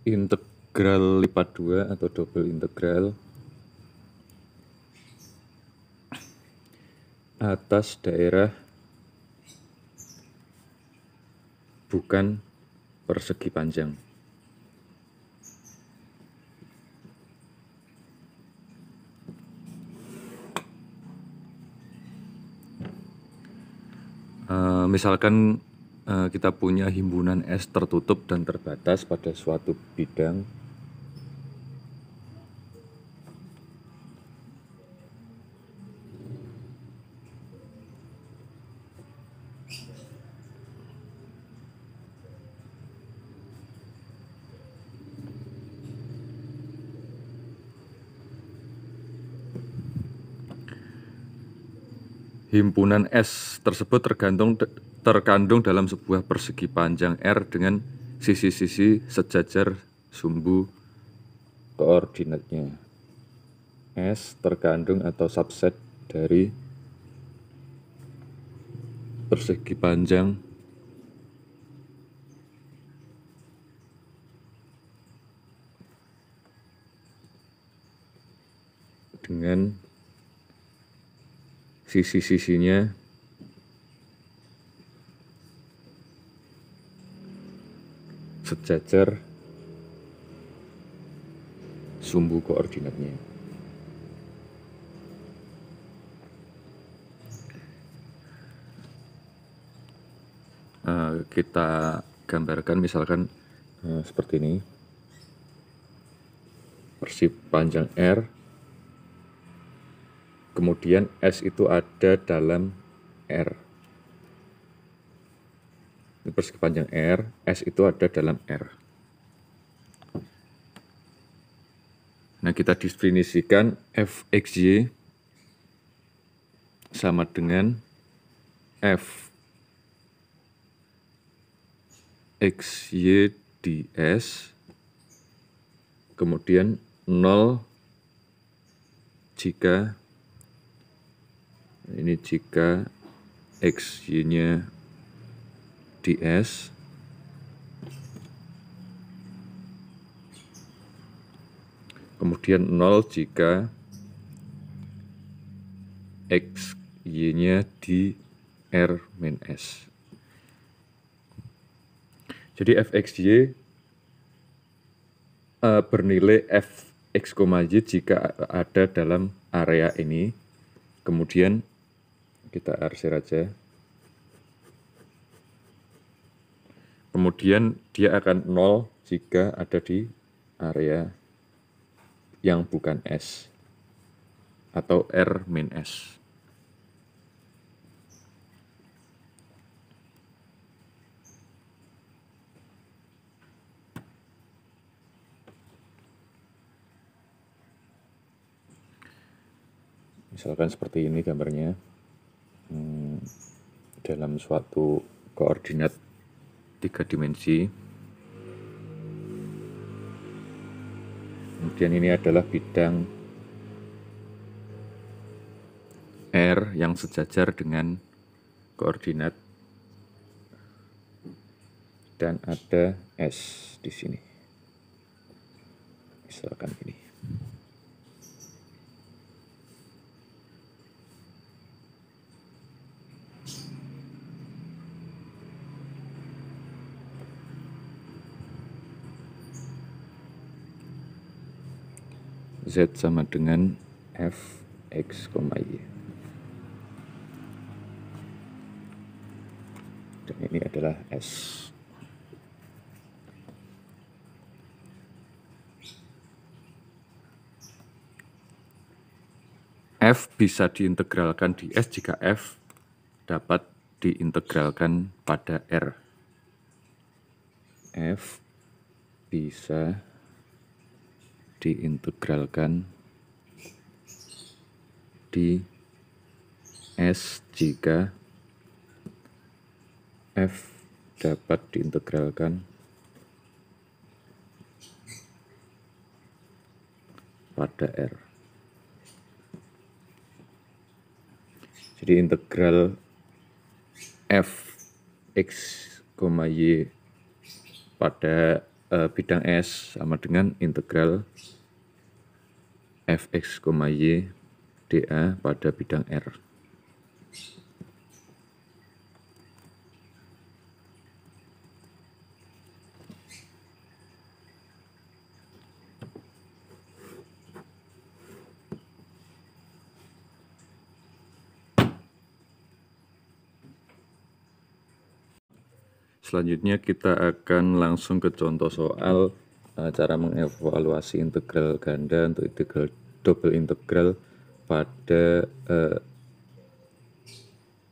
integral lipat 2 atau double integral atas daerah bukan persegi panjang. Misalkan kita punya himpunan S tertutup dan terbatas pada suatu bidang. Himpunan S tersebut terkandung dalam sebuah persegi panjang R dengan sisi-sisi sejajar sumbu koordinatnya. S terkandung atau subset dari persegi panjang dengan sisi-sisinya sejajar sumbu koordinatnya. Kita gambarkan misalkan seperti ini. Persegi panjang R, kemudian S itu ada dalam R. Ini persegi panjang R, S itu ada dalam R. Nah, kita definisikan Fxy sama dengan Fxy ds, kemudian 0 jika xy-nya ds kemudian 0 jika xy-nya di R-S. Jadi Fxy bernilai Fx, y jika ada dalam area ini. Kemudian kita arsir aja. Kemudian dia akan 0 jika ada di area yang bukan S atau R-S. Misalkan seperti ini gambarnya. Dalam suatu koordinat 3 dimensi. Kemudian ini adalah bidang R yang sejajar dengan koordinat dan ada S di sini. Misalkan ini. Z sama dengan Fx, y. Dan ini adalah S. F bisa diintegralkan di S jika F dapat diintegralkan pada R. F bisa diintegralkan di S jika F dapat diintegralkan pada R. Jadi integral Fx, y pada bidang S sama dengan integral fx, y dA pada bidang R. Selanjutnya kita akan langsung ke contoh soal cara mengevaluasi integral ganda untuk integral double integral pada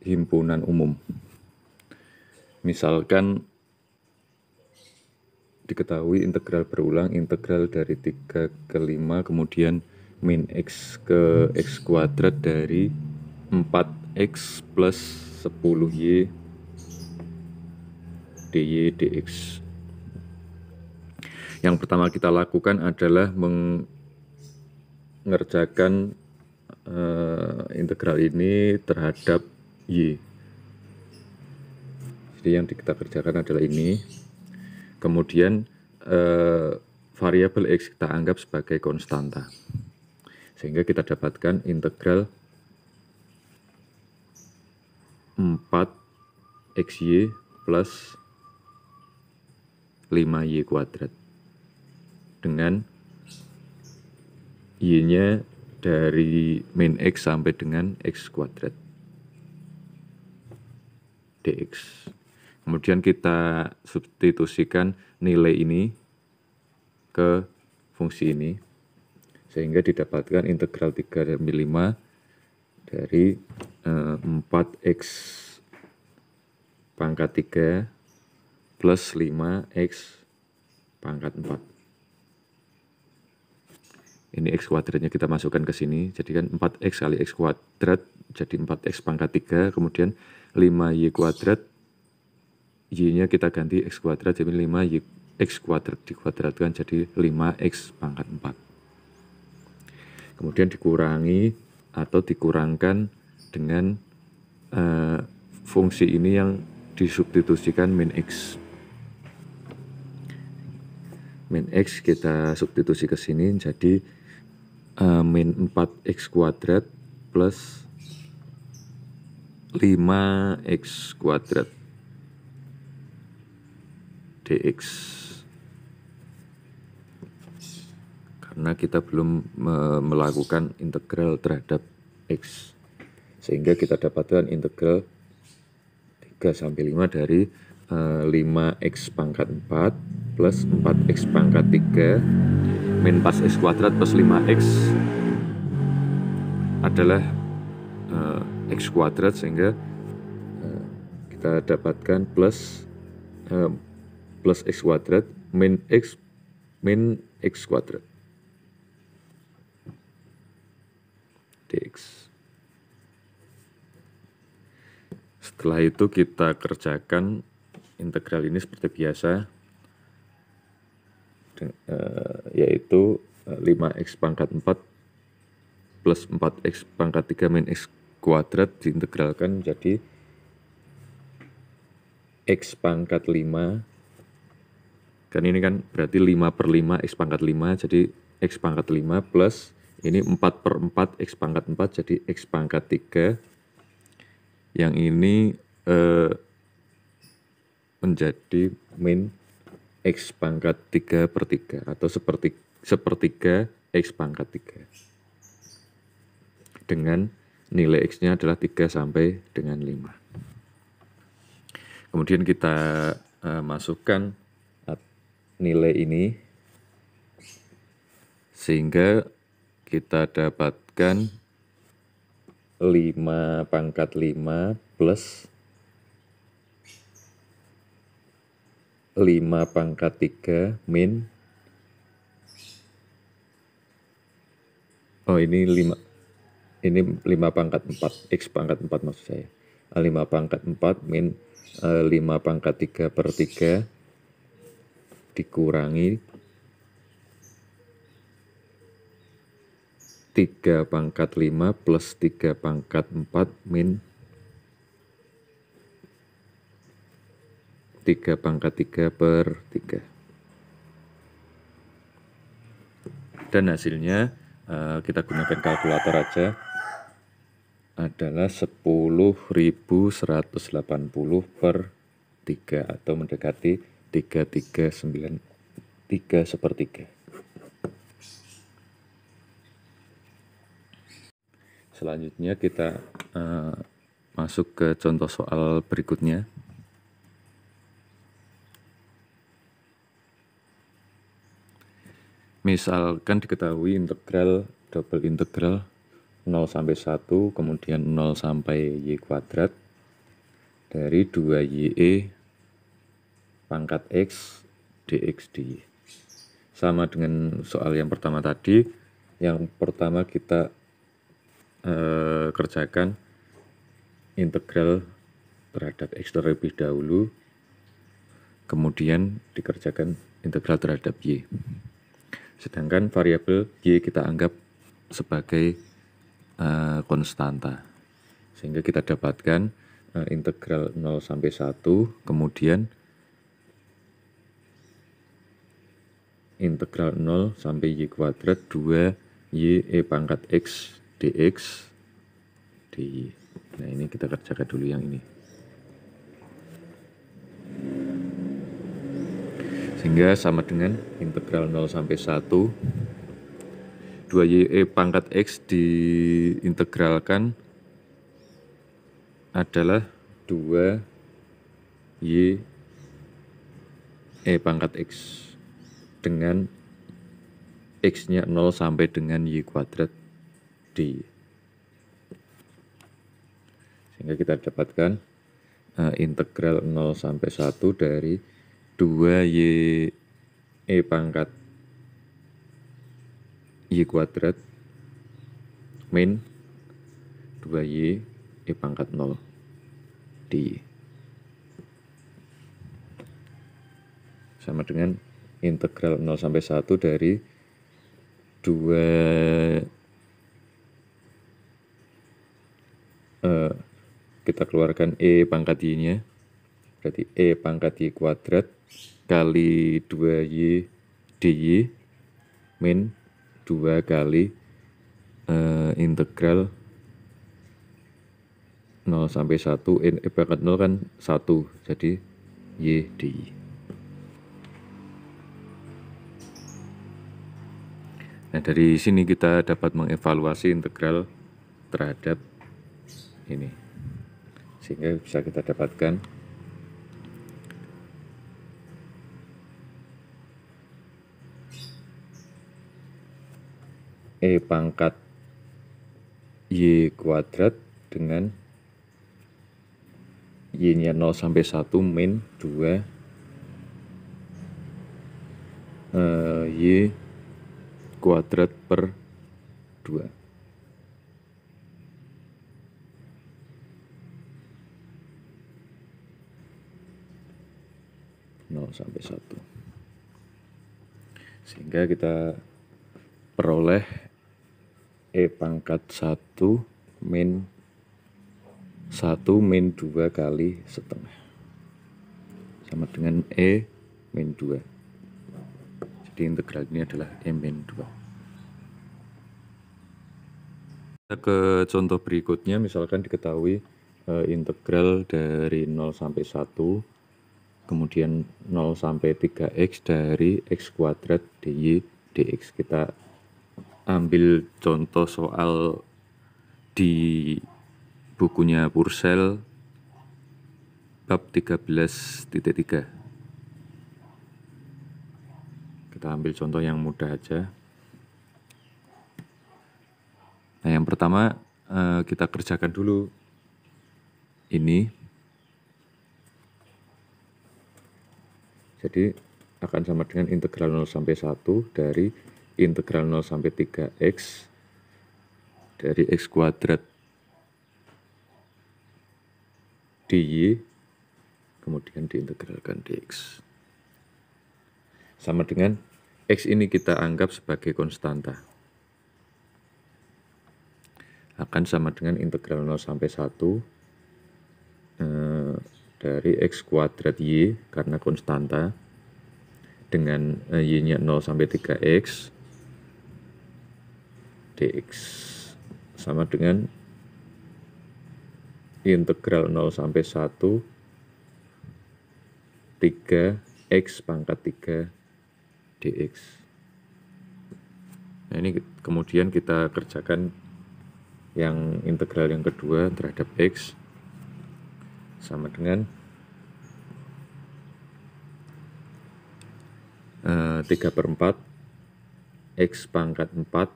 himpunan umum. Misalkan diketahui integral berulang, integral dari 3 ke 5, kemudian min x ke x kuadrat dari 4x plus 10y dy dx. Yang pertama kita lakukan adalah mengerjakan integral ini terhadap y. Jadi yang kita kerjakan adalah ini. Kemudian variabel x kita anggap sebagai konstanta. Sehingga kita dapatkan integral 4xy plus 5y kuadrat dengan y-nya dari min x sampai dengan x kuadrat dx. Kemudian kita substitusikan nilai ini ke fungsi ini sehingga didapatkan integral 3/5 dari 4x pangkat 3 plus 5x pangkat 4. Ini x kuadratnya kita masukkan ke sini, jadi kan 4x kali x kuadrat jadi 4x pangkat 3, kemudian 5y kuadrat, y-nya kita ganti x kuadrat, jadi 5y x kuadrat dikuadratkan jadi 5x pangkat 4. Kemudian dikurangi atau dikurangkan dengan fungsi ini yang disubstitusikan min x. Min x kita substitusi ke sini jadi min 4x kuadrat plus 5x kuadrat dx. Karena kita belum melakukan integral terhadap x, sehingga kita dapatkan integral 3/5 dari 5x pangkat 4 plus 4x pangkat 3 min 4x kuadrat plus 5x adalah x kuadrat, sehingga kita dapatkan plus x kuadrat min x kuadrat dx. Setelah itu kita kerjakan integral ini seperti biasa, yaitu 5x pangkat 4 plus 4x pangkat 3 min x kuadrat diintegralkan jadi x pangkat 5. Kan ini kan berarti 5/5 x pangkat 5 jadi x pangkat 5 plus ini 4/4 x pangkat 4 jadi x pangkat 3. Yang ini menjadi min x pangkat 3/3 atau sepertiga x pangkat 3. Dengan nilai x-nya adalah 3 sampai dengan 5. Kemudian kita masukkan nilai ini sehingga kita dapatkan 5 pangkat 5 plus 5 pangkat 3 min ini 5 pangkat 4 x pangkat 4 maksud saya. 5 pangkat 4 min 5 pangkat 3/3 dikurangi 3 pangkat 5 plus 3 pangkat 4 min 3 pangkat 3/3. Dan hasilnya kita gunakan kalkulator aja, adalah 10.180 per 3 atau mendekati 3393 Selanjutnya kita masuk ke contoh soal berikutnya. Misalkan diketahui integral double integral 0 sampai 1 kemudian 0 sampai y kuadrat dari 2ye pangkat x dx dy. Sama dengan soal yang pertama tadi. Yang pertama kita kerjakan integral terhadap x terlebih dahulu, kemudian dikerjakan integral terhadap y. Sedangkan variabel y kita anggap sebagai konstanta. Sehingga kita dapatkan integral 0 sampai 1, kemudian integral 0 sampai y kuadrat 2y pangkat x dx dy. Nah, ini kita kerjakan dulu yang ini. Sehingga sama dengan integral 0 sampai 1 2y pangkat x diintegralkan adalah 2y pangkat x dengan x-nya 0 sampai dengan y kuadrat dy. Sehingga kita dapatkan integral 0 sampai 1 dari 2y pangkat y kuadrat min 2y pangkat 0 dy. Sama dengan integral 0 sampai 1 dari 2 kita keluarkan pangkat y-nya, berarti pangkat y kuadrat kali 2y dy min 2 kali integral 0 sampai 1, pangkat 0 kan 1, jadi y dy. Nah, dari sini kita dapat mengevaluasi integral terhadap ini. Sehingga bisa kita dapatkan pangkat y kuadrat dengan y-nya 0 sampai 1 min 2 y kuadrat per 2. Sampai 1. Sehingga kita peroleh pangkat 1 min 1 min 2 kali setengah sama dengan min 2. Jadi integral ini adalah min 2. Kita ke contoh berikutnya, misalkan diketahui integral dari 0 sampai 1 kemudian 0 sampai 3x dari x kuadrat dy dx. Kita ambil contoh soal di bukunya Purcell bab 13.3. Kita ambil contoh yang mudah aja. Nah, yang pertama kita kerjakan dulu ini. Jadi akan sama dengan integral 0 sampai 1 dari integral 0 sampai 3x dari x kuadrat dy kemudian diintegralkan dx. Sama dengan x ini kita anggap sebagai konstanta. Akan sama dengan integral 0 sampai 1 dari x kuadrat y karena konstanta dengan y-nya 0 sampai 3x dx sama dengan integral 0 sampai 1 3x pangkat 3 dx. Nah, ini kemudian kita kerjakan yang integral yang kedua terhadap x sama dengan 3/4 x pangkat 4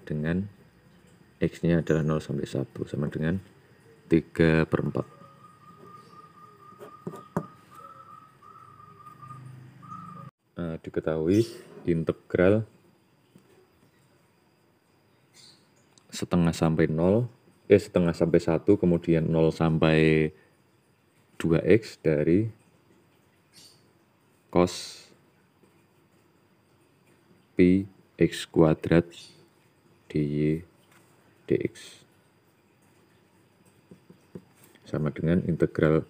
dengan x-nya adalah 0 sampai 1 sama dengan 3/4. Diketahui integral setengah sampai 1 kemudian 0 sampai 2x dari cos pi x kuadrat dy dx sama dengan integral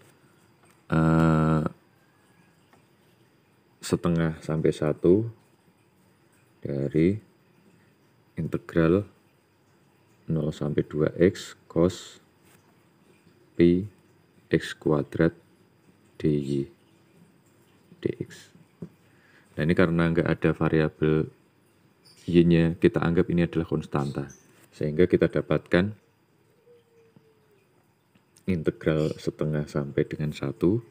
setengah sampai 1 dari integral 0 sampai 2x cos pi x kuadrat dy dx. Nah, ini karena nggak ada variabel y-nya, kita anggap ini adalah konstanta, sehingga kita dapatkan integral setengah sampai dengan 1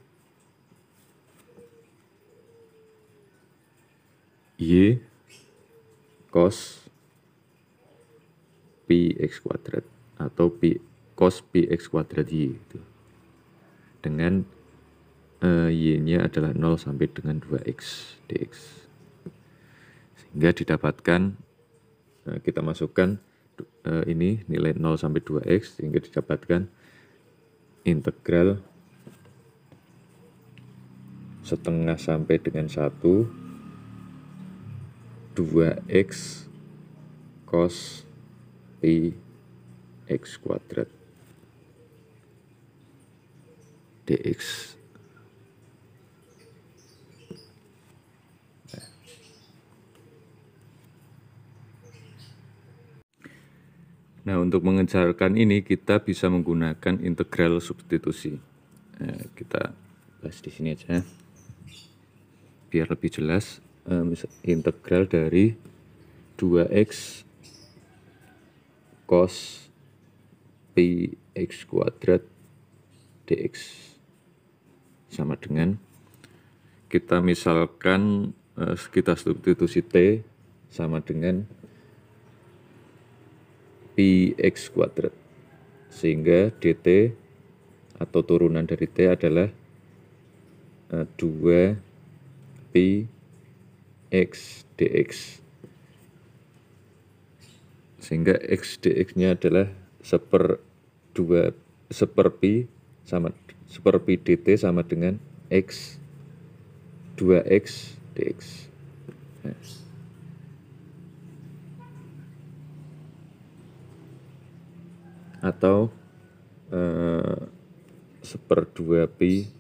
y cos pi x kuadrat atau cos pi x kuadrat y itu. Dengan y-nya adalah 0 sampai dengan 2x dx. Sehingga didapatkan, kita masukkan ini nilai 0 sampai 2x, sehingga didapatkan integral setengah sampai dengan 1 2x cos pi x kuadrat dx. Nah, untuk mengejarkan ini kita bisa menggunakan integral substitusi. Kita bahas di sini aja biar lebih jelas. Integral dari 2x cos pi x kuadrat dx sama dengan, kita misalkan kita substitusi t sama dengan pi x kuadrat, sehingga dt atau turunan dari t adalah 2 pi x dx, sehingga x dx-nya adalah seper pi dt sama dengan x 2x dx. Nah, atau seper 2 pi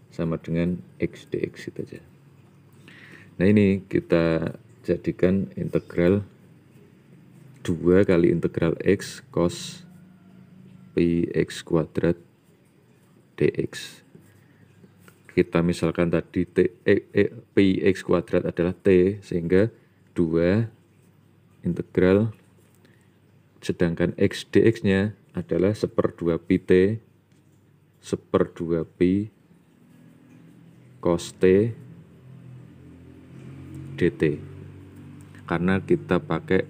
sama dengan x dx itu aja. Nah, ini kita jadikan integral 2 kali integral x cos pi x kuadrat dx. Kita misalkan tadi pi x kuadrat adalah t, sehingga 2 integral, sedangkan x dx-nya adalah seper 2 pi t seper 2 pi cos t dt. Karena kita pakai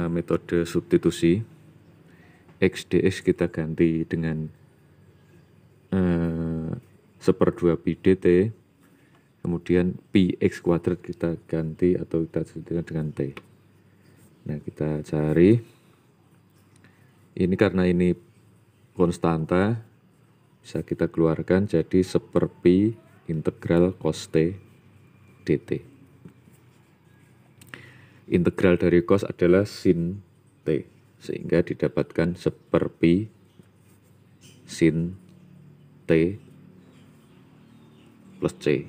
metode substitusi, x dx kita ganti dengan seper 2 pi dt, kemudian pi x kuadrat kita ganti atau kita substitusikan dengan t. Nah, kita cari ini, karena ini konstanta bisa kita keluarkan jadi seper pi integral cos t dt. Integral dari cos adalah sin t, sehingga didapatkan seper pi sin t plus c.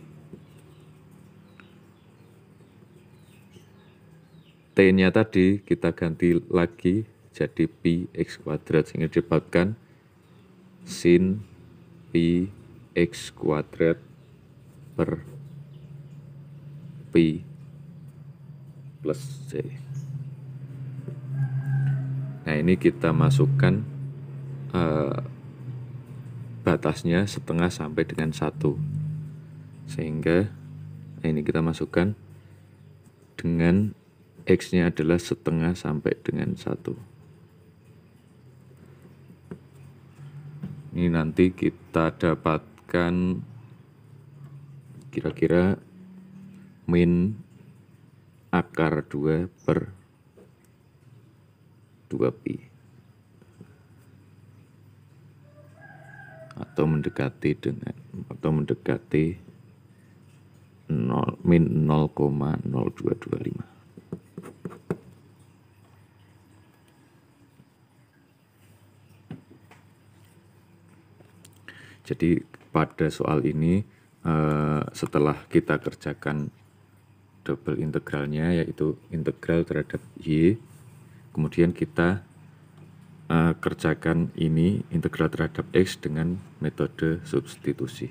T T-nya tadi kita ganti lagi jadi pi x kuadrat, sehingga didapatkan sin pi x kuadrat per pi plus c. Nah, ini kita masukkan batasnya setengah sampai dengan 1, sehingga ini kita masukkan dengan X-nya adalah setengah sampai dengan 1. Ini nanti kita dapatkan kira-kira min akar 2 per 2pi, atau mendekati 0, min 0,0225. Jadi pada soal ini setelah kita kerjakan double integralnya, yaitu integral terhadap y, kemudian kita kerjakan ini integral terhadap x dengan metode substitusi.